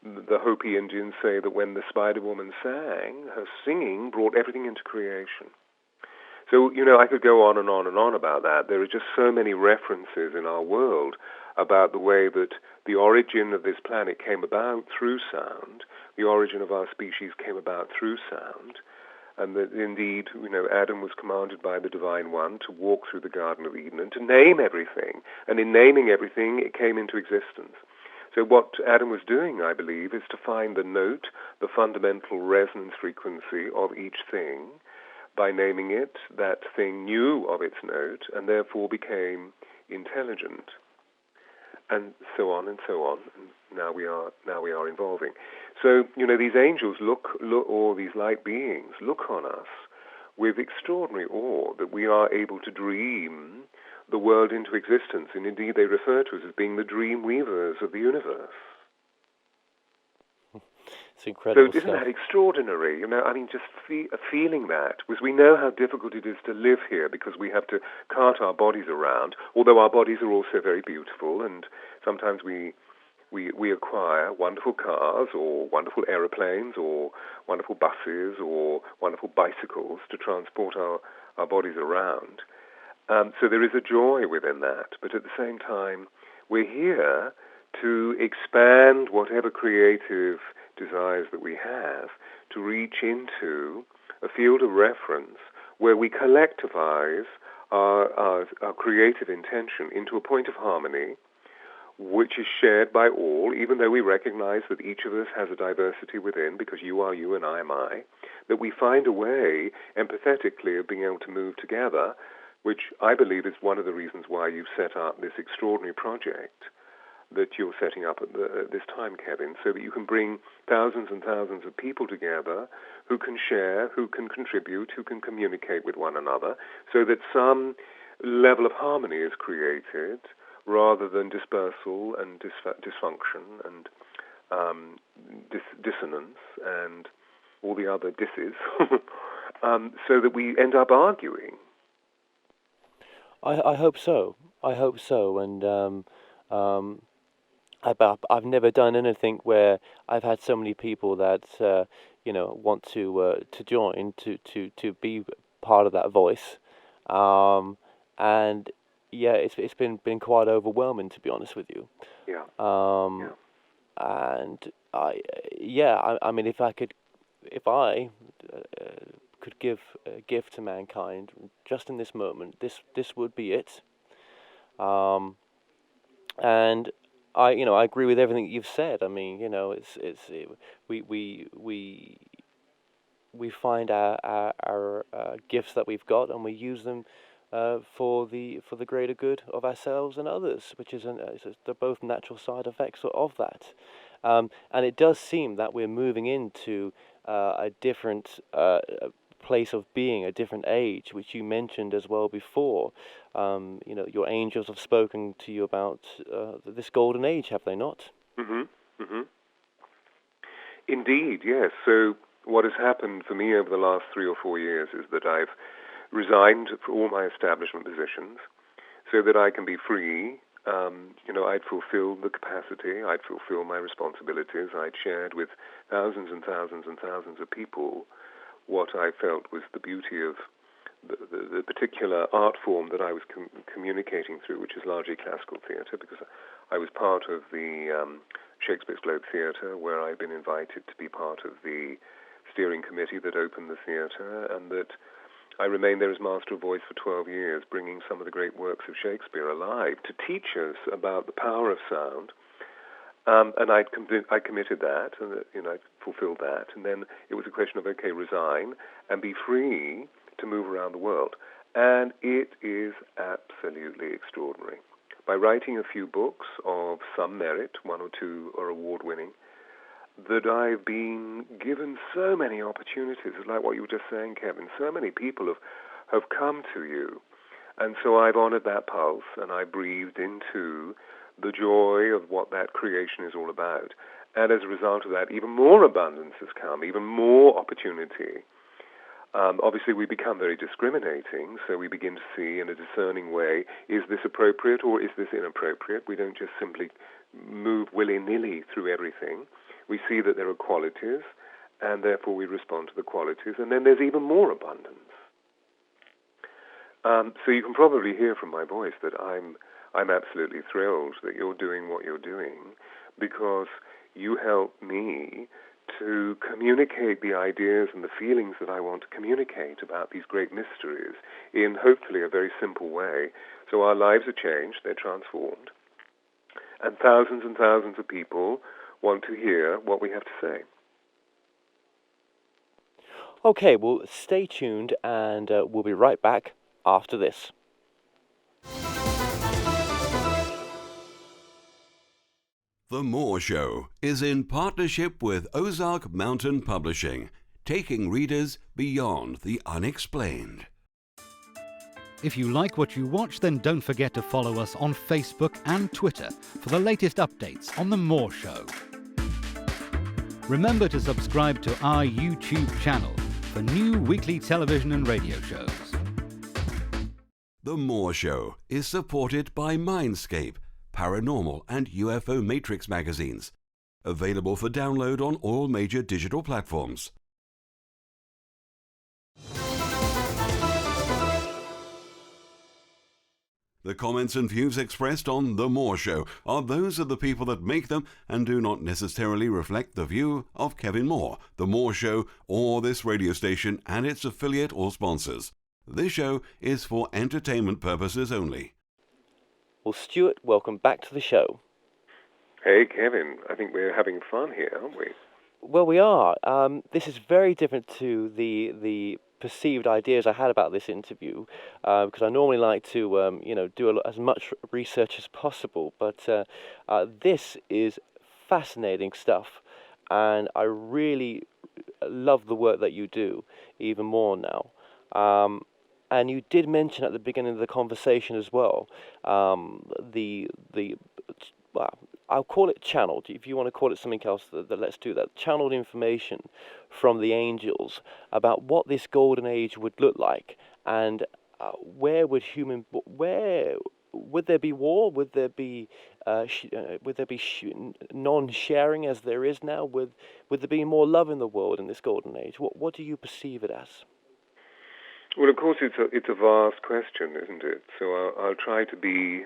the Hopi Indians say that when the Spider Woman sang, her singing brought everything into creation. So, I could go on and on and on about that. There are just so many references in our world about the way that the origin of this planet came about through sound, the origin of our species came about through sound, and that indeed, Adam was commanded by the Divine One to walk through the Garden of Eden and to name everything. And in naming everything, it came into existence. So what Adam was doing, I believe, is to find the note, the fundamental resonance frequency of each thing. By naming it, that thing knew of its note and therefore became intelligent. And so on and so on. And now we are evolving. So, these angels look, or these light beings look on us with extraordinary awe that we are able to dream the world into existence, and indeed they refer to us as being the dream weavers of the universe. It's incredible So isn't that extraordinary? You know, I mean, just feeling that, because we know how difficult it is to live here because we have to cart our bodies around, although our bodies are also very beautiful, and sometimes we acquire wonderful cars or wonderful aeroplanes or wonderful buses or wonderful bicycles to transport our bodies around. So there is a joy within that, but at the same time, we're here to expand whatever creative desires that we have to reach into a field of reference where we collectivize our creative intention into a point of harmony which is shared by all, even though we recognize that each of us has a diversity within, because you are you and I am I, that we find a way empathetically of being able to move together, which I believe is one of the reasons why you've set up this extraordinary project that you're setting up at this time, Kevin, so that you can bring thousands and thousands of people together who can share, who can contribute, who can communicate with one another, so that some level of harmony is created rather than dispersal and dysfunction and dissonance and all the other disses, so that we end up arguing. I hope so. I hope so. And I've never done anything where I've had so many people that want to join to be part of that voice, and yeah, it's been quite overwhelming, to be honest with you. Yeah. And I mean, if I could give a gift to mankind just in this moment, this would be it. And I agree with everything you've said. I mean, we find our gifts that we've got, and we use them for the greater good of ourselves and others, which is they're both natural side effects of that. And it does seem that we're moving into a different place of being, a different age, which you mentioned as well before. Your angels have spoken to you about this golden age, have they not? Mm-hmm. Mm-hmm. Indeed, yes. So what has happened for me over the last 3 or 4 years is that I've resigned for all my establishment positions so that I can be free. I'd fulfilled the capacity, I'd fulfilled my responsibilities, I'd shared with thousands and thousands and thousands of people what I felt was the beauty of the particular art form that I was communicating through, which is largely classical theatre, because I was part of the Shakespeare's Globe Theatre, where I've been invited to be part of the steering committee that opened the theatre, and that I remained there as Master of Voice for 12 years, bringing some of the great works of Shakespeare alive to teach us about the power of sound. And I committed that, and I fulfilled that. And then it was a question of, okay, resign and be free to move around the world. And it is absolutely extraordinary. By writing a few books of some merit, 1 or 2 are award-winning, that I've been given so many opportunities. It's like what you were just saying, Kevin. So many people have come to you. And so I've honored that pulse, and I breathed into the joy of what that creation is all about. And as a result of that, even more abundance has come, even more opportunity. Obviously, we become very discriminating, so we begin to see in a discerning way, is this appropriate or is this inappropriate? We don't just simply move willy-nilly through everything. We see that there are qualities, and therefore we respond to the qualities, and then there's even more abundance. So you can probably hear from my voice that I'm absolutely thrilled that you're doing what you're doing, because you help me to communicate the ideas and the feelings that I want to communicate about these great mysteries in hopefully a very simple way. So our lives are changed, they're transformed, and thousands of people want to hear what we have to say. Okay, well, stay tuned, and we'll be right back after this. The Moore Show is in partnership with Ozark Mountain Publishing, taking readers beyond the unexplained. If you like what you watch, then don't forget to follow us on Facebook and Twitter for the latest updates on The More Show. Remember to subscribe to our YouTube channel for new weekly television and radio shows. The More Show is supported by Mindscape, Paranormal and UFO Matrix magazines. Available for download on all major digital platforms. The comments and views expressed on The More Show are those of the people that make them and do not necessarily reflect the view of Kevin Moore, The More Show, or this radio station and its affiliate or sponsors. This show is for entertainment purposes only. Well, Stewart, welcome back to the show. Hey, Kevin. I think we're having fun here, aren't we? Well, we are. This is very different to the perceived ideas I had about this interview, because I normally like to, do as much research as possible. But this is fascinating stuff, and I really love the work that you do even more now. And you did mention at the beginning of the conversation as well, I'll call it channeled. If you want to call it something else, let's do that. Channeled information from the angels about what this golden age would look like, and where would there be war? Would there be non-sharing as there is now? Would there be more love in the world in this golden age? What do you perceive it as? Well, of course, it's a vast question, isn't it? So I'll try to be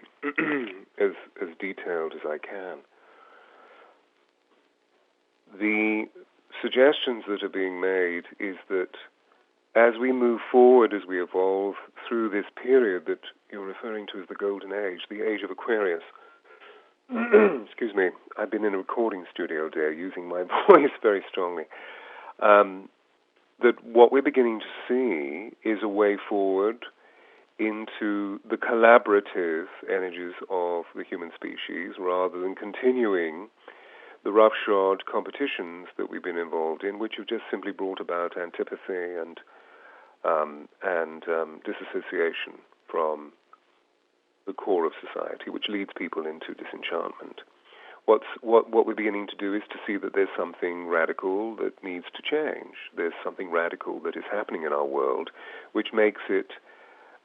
as detailed as I can. The suggestions that are being made is that as we move forward, as we evolve through this period that you're referring to as the Golden Age, the Age of Aquarius. Excuse me, I've been in a recording studio there using my voice very strongly. That what we're beginning to see is a way forward into the collaborative energies of the human species rather than continuing the roughshod competitions that we've been involved in, which have just simply brought about antipathy and disassociation from the core of society, which leads people into disenchantment. What we're beginning to do is to see that there's something radical that needs to change. There's something radical that is happening in our world, which makes it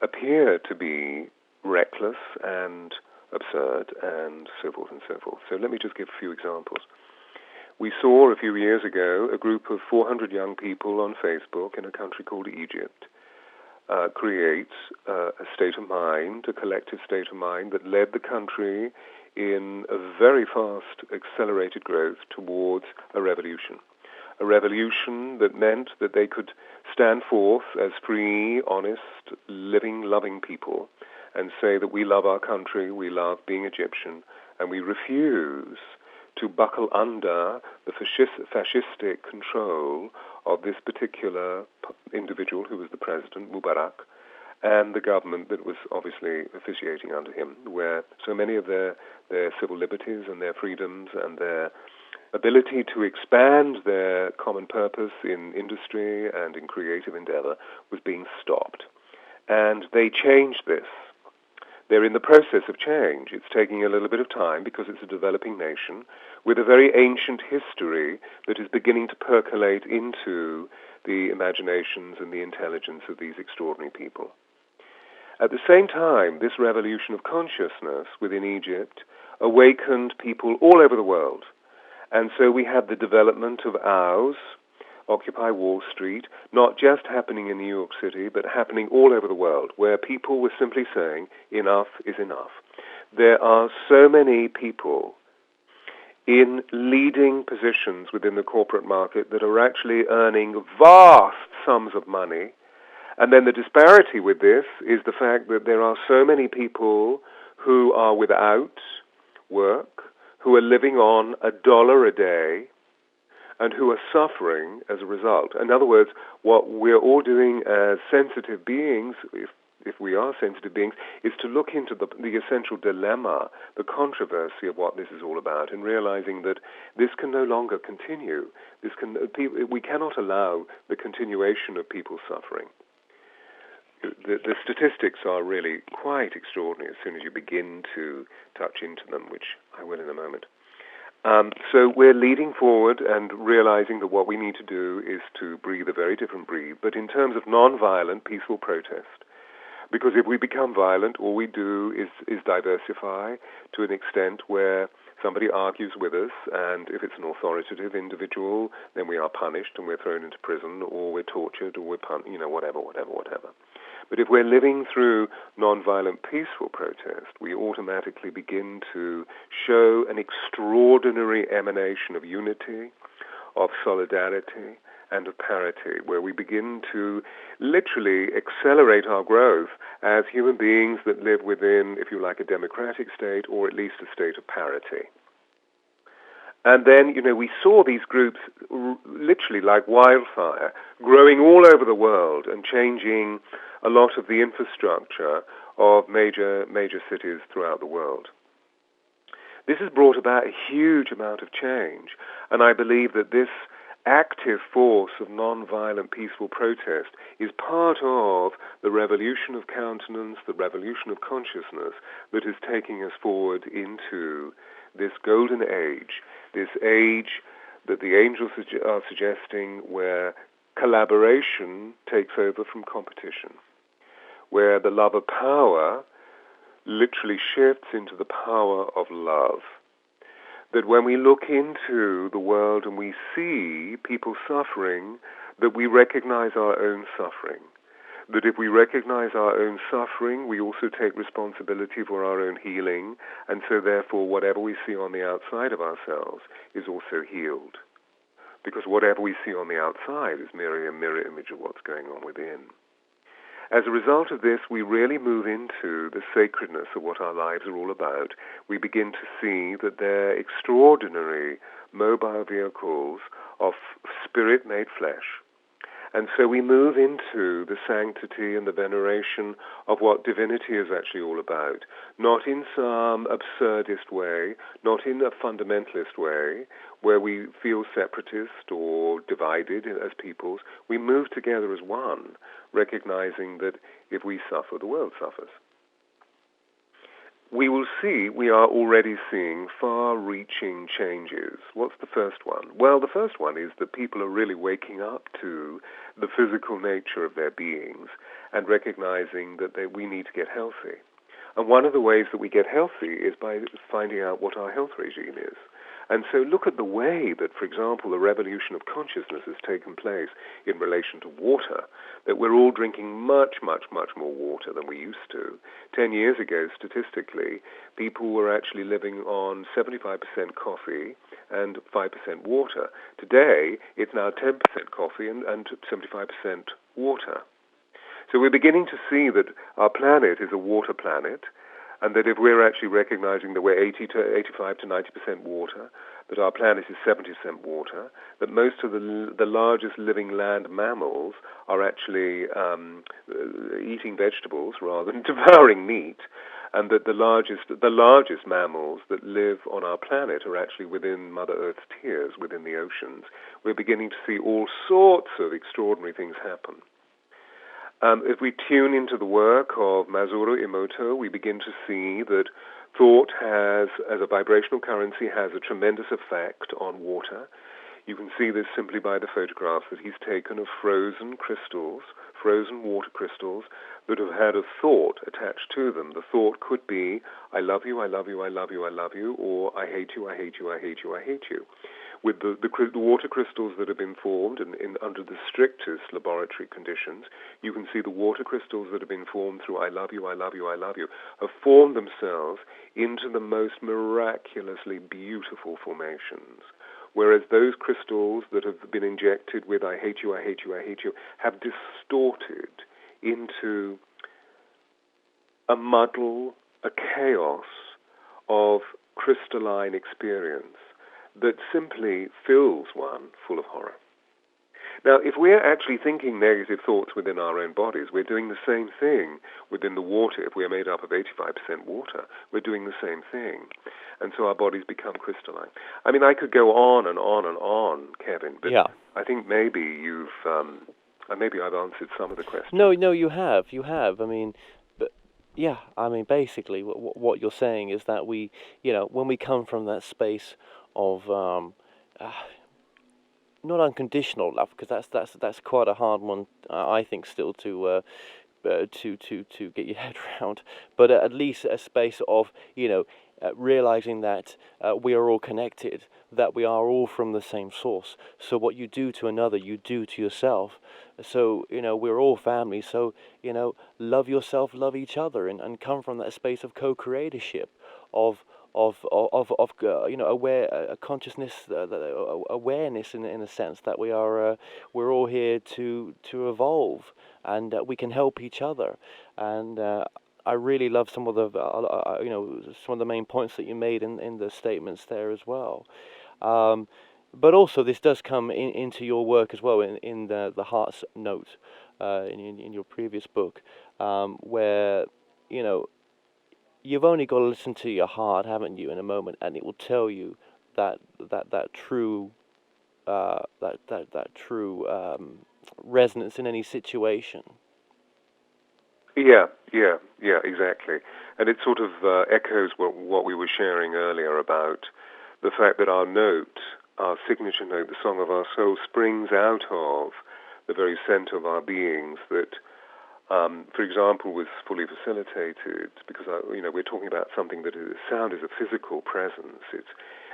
appear to be reckless and absurd and so forth and so forth. So let me just give a few examples. We saw a few years ago a group of 400 young people on Facebook in a country called Egypt create a state of mind, a collective state of mind that led the country in a very fast, accelerated growth towards a revolution that meant that they could stand forth as free, honest, living, loving people and say that we love our country, we love being Egyptian, and we refuse to buckle under the fascistic control of this particular individual who was the president, Mubarak, and the government that was obviously officiating under him, where so many of their civil liberties and their freedoms and their ability to expand their common purpose in industry and in creative endeavor was being stopped. And they changed this. They're in the process of change. It's taking a little bit of time because it's a developing nation with a very ancient history that is beginning to percolate into the imaginations and the intelligence of these extraordinary people. At the same time, this revolution of consciousness within Egypt awakened people all over the world. And so we had the development of OWS, Occupy Wall Street, not just happening in New York City, but happening all over the world, where people were simply saying, enough is enough. There are so many people in leading positions within the corporate market that are actually earning vast sums of money. And then the disparity with this is the fact that there are so many people who are without work, who are living on $1 a day, and who are suffering as a result. In other words, what we're all doing as sensitive beings, if if we are sensitive beings, is to look into the essential dilemma, the controversy of what this is all about, and realizing that this can no longer continue. We cannot allow the continuation of people's suffering. The statistics are really quite extraordinary as soon as you begin to touch into them, which I will in a moment. So we're leading forward and realizing that what we need to do is to breathe a very different breathe, but in terms of non-violent, peaceful protest. Because if we become violent, all we do is diversify to an extent where somebody argues with us, and if it's an authoritative individual, then we are punished and we're thrown into prison, or we're tortured, or we're whatever. But if we're living through non-violent, peaceful protest, we automatically begin to show an extraordinary emanation of unity, of solidarity, and of parity, where we begin to literally accelerate our growth as human beings that live within, if you like, a democratic state, or at least a state of parity. And then, we saw these groups literally like wildfire, growing all over the world and changing a lot of the infrastructure of major cities throughout the world. This has brought about a huge amount of change, and I believe that this active force of non-violent, peaceful protest is part of the revolution of countenance, the revolution of consciousness that is taking us forward into this golden age, this age that the angels are suggesting where collaboration takes over from competition, where the love of power literally shifts into the power of love. That when we look into the world and we see people suffering, that we recognize our own suffering. That if we recognize our own suffering, we also take responsibility for our own healing, and so therefore whatever we see on the outside of ourselves is also healed. Because whatever we see on the outside is merely a mirror image of what's going on within. As a result of this, we really move into the sacredness of what our lives are all about. We begin to see that they're extraordinary mobile vehicles of spirit made flesh. And so we move into the sanctity and the veneration of what divinity is actually all about. Not in some absurdist way, not in a fundamentalist way, where we feel separatist or divided as peoples. We move together as one, recognizing that if we suffer, the world suffers. We are already seeing far-reaching changes. What's the first one? Well, the first one is that people are really waking up to the physical nature of their beings and recognizing that we need to get healthy. And one of the ways that we get healthy is by finding out what our health regime is. And so look at the way that, for example, the revolution of consciousness has taken place in relation to water, that we're all drinking much, much, much more water than we used to. 10 years ago, statistically, people were actually living on 75% coffee and 5% water. Today, it's now 10% coffee and 75% water. So we're beginning to see that our planet is a water planet, and that if we're actually recognizing that we're 85 to 90% water, that our planet is 70% water, that most of the largest living land mammals are actually eating vegetables rather than devouring meat, and that the largest mammals that live on our planet are actually within Mother Earth's tears, within the oceans. We're beginning to see all sorts of extraordinary things happen. If we tune into the work of Masaru Emoto, we begin to see that thought as a vibrational currency, has a tremendous effect on water. You can see this simply by the photographs that he's taken of frozen water crystals that have had a thought attached to them. The thought could be, I love you, I love you, I love you, I love you, or I hate you, I hate you, I hate you, I hate you. With the water crystals that have been formed under the strictest laboratory conditions, you can see the water crystals that have been formed through I love you, I love you, I love you, have formed themselves into the most miraculously beautiful formations. Whereas those crystals that have been injected with I hate you, I hate you, I hate you, have distorted into a muddle, a chaos of crystalline experience that simply fills one full of horror. Now, if we're actually thinking negative thoughts within our own bodies, we're doing the same thing within the water. If we're made up of 85% water, we're doing the same thing. And so our bodies become crystalline. I mean, I could go on and on and on, Kevin, but Yeah. I think maybe maybe I've answered some of the questions. No, you have. I mean, but yeah, I mean, basically, what you're saying is that we, when we come from that space of not unconditional love, because that's quite a hard one, I think, still to get your head around, but at least a space of realizing that we are all connected, that we are all from the same source. So what you do to another, you do to yourself. So we're all family. So love yourself, love each other, and come from that space of co-creatorship, of aware consciousness, awareness in a sense that we're all here to evolve, and we can help each other. And I really love some of the main points that you made in the statements there as well. But also this does come into your work as well in the Heart's Note in your previous book, where you've only got to listen to your heart, haven't you, in a moment, and it will tell you that true resonance in any situation. Yeah, exactly. And it sort of echoes what we were sharing earlier about the fact that our note, our signature note, the song of our soul, springs out of the very center of our beings that, for example, was fully facilitated because, we're talking about something that sound is a physical presence. It's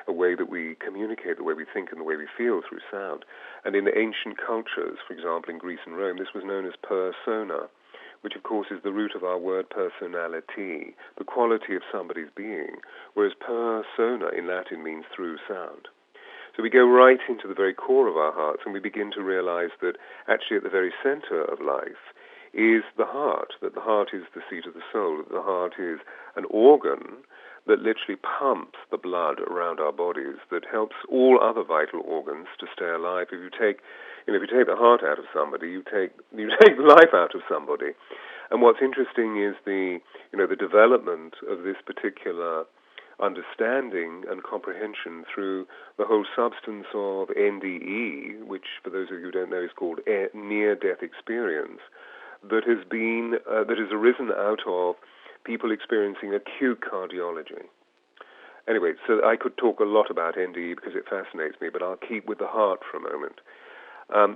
a way that we communicate, the way we think and the way we feel through sound. And in the ancient cultures, for example, in Greece and Rome, this was known as persona, which of course is the root of our word personality, the quality of somebody's being, whereas persona in Latin means through sound. So we go right into the very core of our hearts and we begin to realize that actually at the very center of life is the heart, that the heart is the seat of the soul, that the heart is an organ that literally pumps the blood around our bodies, that helps all other vital organs to stay alive. If you take the heart out of somebody, you take the life out of somebody. And what's interesting is the development of this particular understanding and comprehension through the whole substance of NDE, which for those of you who don't know is called near-death experience, that has arisen out of people experiencing acute cardiology. Anyway, so I could talk a lot about NDE because it fascinates me, but I'll keep with the heart for a moment.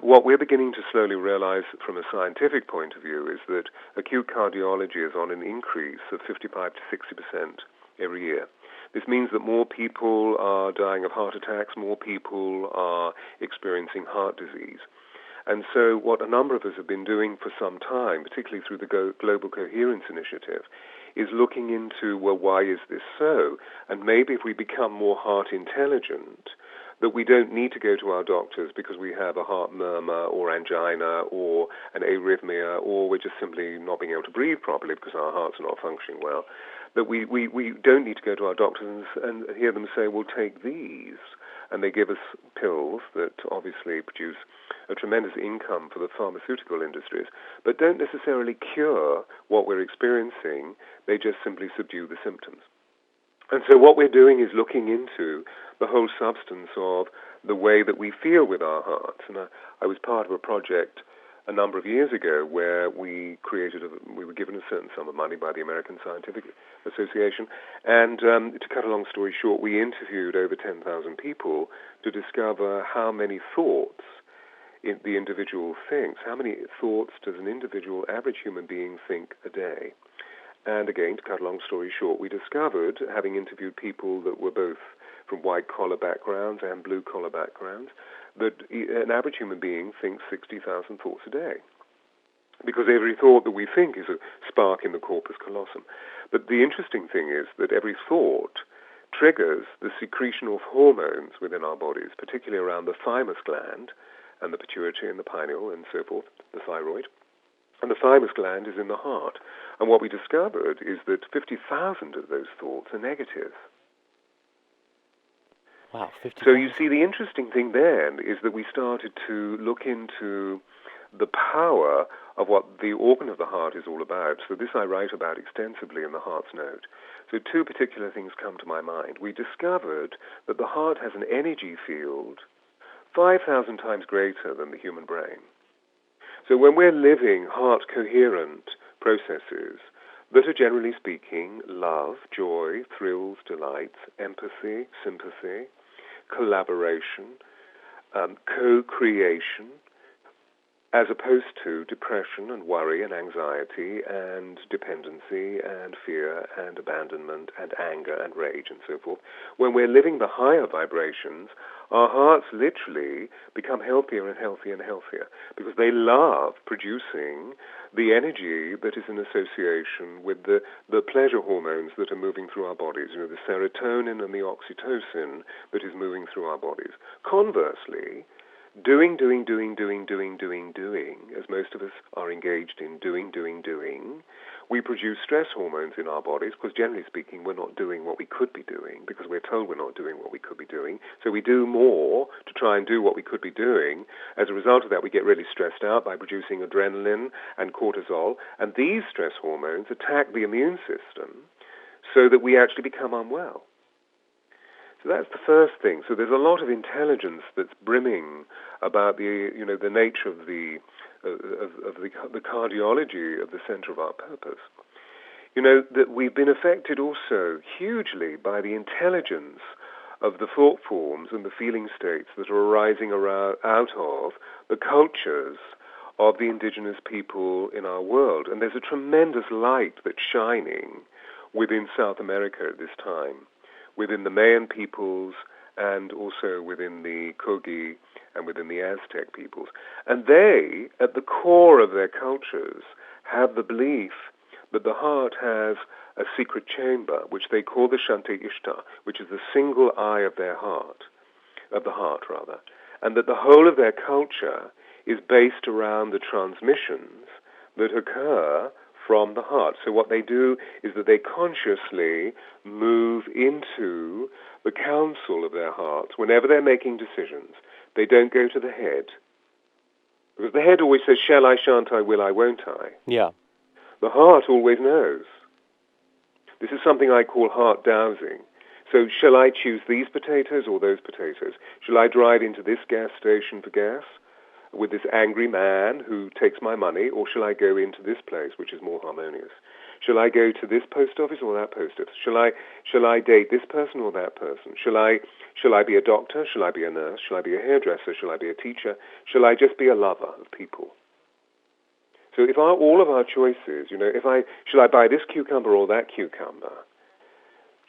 What we're beginning to slowly realize from a scientific point of view is that acute cardiology is on an increase of 55 to 60% every year. This means that more people are dying of heart attacks, more people are experiencing heart disease. And so what a number of us have been doing for some time, particularly through the Global Coherence Initiative, is looking into, well, why is this so? And maybe if we become more heart intelligent, that we don't need to go to our doctors because we have a heart murmur or angina or an arrhythmia, or we're just simply not being able to breathe properly because our hearts are not functioning well, that we don't need to go to our doctors and hear them say, well, take these. And they give us pills that obviously produce a tremendous income for the pharmaceutical industries, but don't necessarily cure what we're experiencing. They just simply subdue the symptoms. And so what we're doing is looking into the whole substance of the way that we feel with our hearts. And I was part of a project a number of years ago where we were given a certain sum of money by the American Scientific Association, and to cut a long story short, we interviewed over 10,000 people to discover how many thoughts the individual thinks. How many thoughts does an individual, average human being, think a day? And again, to cut a long story short, we discovered, having interviewed people that were both from white-collar backgrounds and blue-collar backgrounds, that an average human being thinks 60,000 thoughts a day. Because every thought that we think is a spark in the corpus callosum. But the interesting thing is that every thought triggers the secretion of hormones within our bodies, particularly around the thymus gland and the pituitary and the pineal and so forth, the thyroid. And the thymus gland is in the heart. And what we discovered is that 50,000 of those thoughts are negative. Wow, 50,000. So you see, the interesting thing then is that we started to look into the power of what the organ of the heart is all about. So this I write about extensively in the Heart's Note. So two particular things come to my mind. We discovered that the heart has an energy field 5,000 times greater than the human brain. So when we're living heart-coherent processes that are, generally speaking, love, joy, thrills, delights, empathy, sympathy, collaboration, co-creation, as opposed to depression and worry and anxiety and dependency and fear and abandonment and anger and rage and so forth. When we're living the higher vibrations, our hearts literally become healthier and healthier and healthier because they love producing the energy that is in association with the pleasure hormones that are moving through our bodies, the serotonin and the oxytocin that is moving through our bodies. Conversely, doing, as most of us are engaged in doing, we produce stress hormones in our bodies because, generally speaking, we're not doing what we could be doing because we're told we're not doing what we could be doing. So we do more to try and do what we could be doing. As a result of that, we get really stressed out by producing adrenaline and cortisol, and these stress hormones attack the immune system so that we actually become unwell. So that's the first thing. So there's a lot of intelligence that's brimming about the nature of the cardiology of the center of our purpose. That we've been affected also hugely by the intelligence of the thought forms and the feeling states that are arising out of the cultures of the indigenous people in our world. And there's a tremendous light that's shining within South America at this time, within the Mayan peoples and also within the Kogi and within the Aztec peoples. And they, at the core of their cultures, have the belief that the heart has a secret chamber, which they call the Shante Ishtar, which is the single eye of their heart, of the heart rather, and that the whole of their culture is based around the transmissions that occur from the heart. So what they do is that they consciously move into the council of their hearts whenever they're making decisions. They don't go to the head. Because the head always says, shall I, shan't I, will I, won't I? Yeah. The heart always knows. This is something I call heart dowsing. So shall I choose these potatoes or those potatoes? Shall I drive into this gas station for gas with this angry man who takes my money, or shall I go into this place, which is more harmonious? Shall I go to this post office or that post office? Shall I date this person or that person? Shall I be a doctor? Shall I be a nurse? Shall I be a hairdresser? Shall I be a teacher? Shall I just be a lover of people? So if all of our choices, shall I buy this cucumber or that cucumber?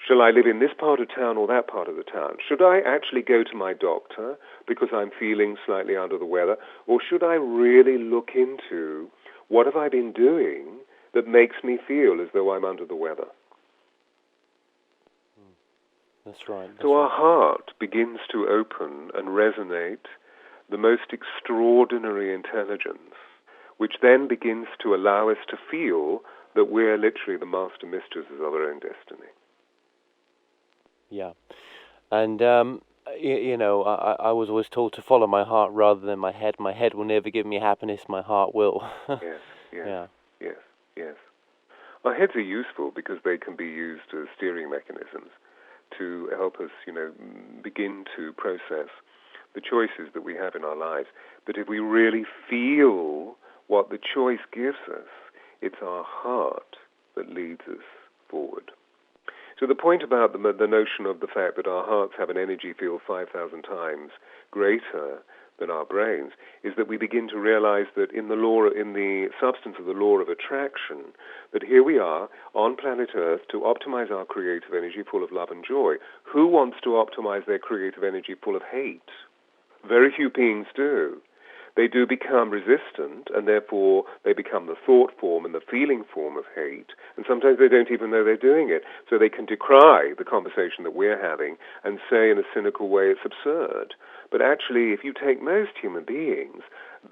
Shall I live in this part of town or that part of the town? Should I actually go to my doctor because I'm feeling slightly under the weather? Or should I really look into what have I been doing that makes me feel as though I'm under the weather? That's right. So our heart begins to open and resonate the most extraordinary intelligence, which then begins to allow us to feel that we're literally the master mistresses of our own destiny. Yeah. And, I was always told to follow my heart rather than my head. My head will never give me happiness, my heart will. Yes. Our heads are useful because they can be used as steering mechanisms to help us, begin to process the choices that we have in our lives. But if we really feel what the choice gives us, it's our heart that leads us forward. So the point about the notion of the fact that our hearts have an energy field 5,000 times greater than our brains is that we begin to realize that in the substance of the law of attraction, that here we are on planet Earth to optimize our creative energy full of love and joy. Who wants to optimize their creative energy full of hate? Very few beings do. They do become resistant, and therefore they become the thought form and the feeling form of hate, and sometimes they don't even know they're doing it, so they can decry the conversation that we're having and say in a cynical way it's absurd. But actually, if you take most human beings,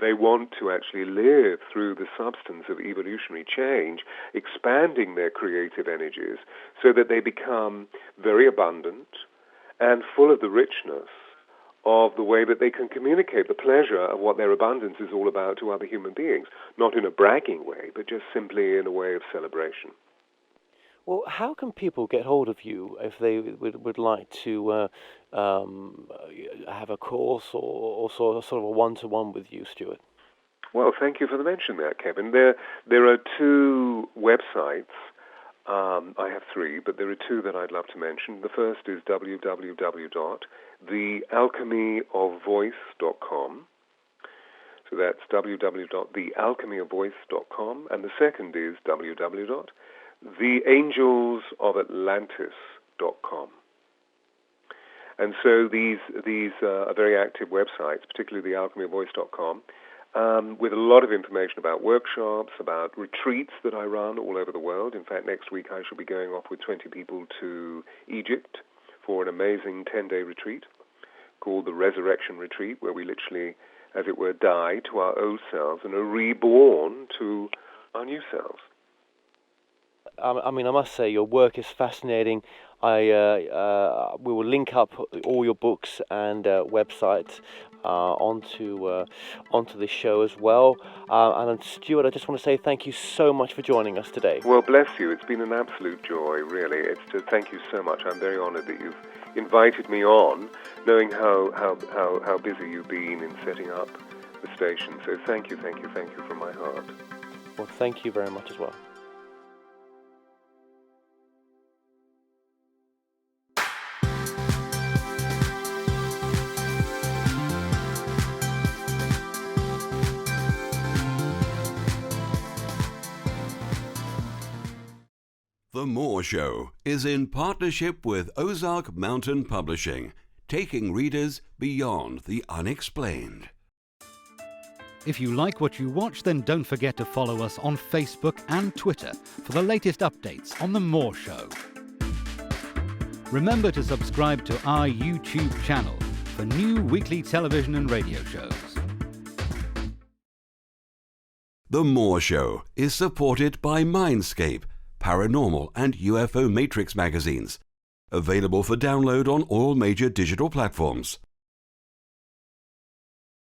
they want to actually live through the substance of evolutionary change, expanding their creative energies so that they become very abundant and full of the richness of the way that they can communicate the pleasure of what their abundance is all about to other human beings, not in a bragging way, but just simply in a way of celebration. Well, how can people get hold of you if they would like to have a course or sort of a one-to-one with you, Stewart? Well, thank you for mentioning that, Kevin. There are two websites. I have three, but there are two that I'd love to mention. The first is www.thealchemyofvoice.com. So that's www.thealchemyofvoice.com. And the second is www.theangelsofAtlantis.com. And so these are very active websites, particularly thealchemyofvoice.com. With a lot of information about workshops, about retreats that I run all over the world. In fact, next week I shall be going off with 20 people to Egypt for an amazing 10-day retreat called the Resurrection Retreat, where we literally, as it were, die to our old selves and are reborn to our new selves. I mean, I must say, your work is fascinating. We will link up all your books and websites onto this show as well. And Stewart, I just want to say thank you so much for joining us today. Well, bless you. It's been an absolute joy, really. Thank you so much. I'm very honored that you've invited me on, knowing how busy you've been in setting up the station. So thank you from my heart. Well, thank you very much as well. The Moore Show is in partnership with Ozark Mountain Publishing, taking readers beyond the unexplained. If you like what you watch, then don't forget to follow us on Facebook and Twitter for the latest updates on The Moore Show. Remember to subscribe to our YouTube channel for new weekly television and radio shows. The Moore Show is supported by Mindscape, Paranormal and UFO Matrix magazines, available for download on all major digital platforms.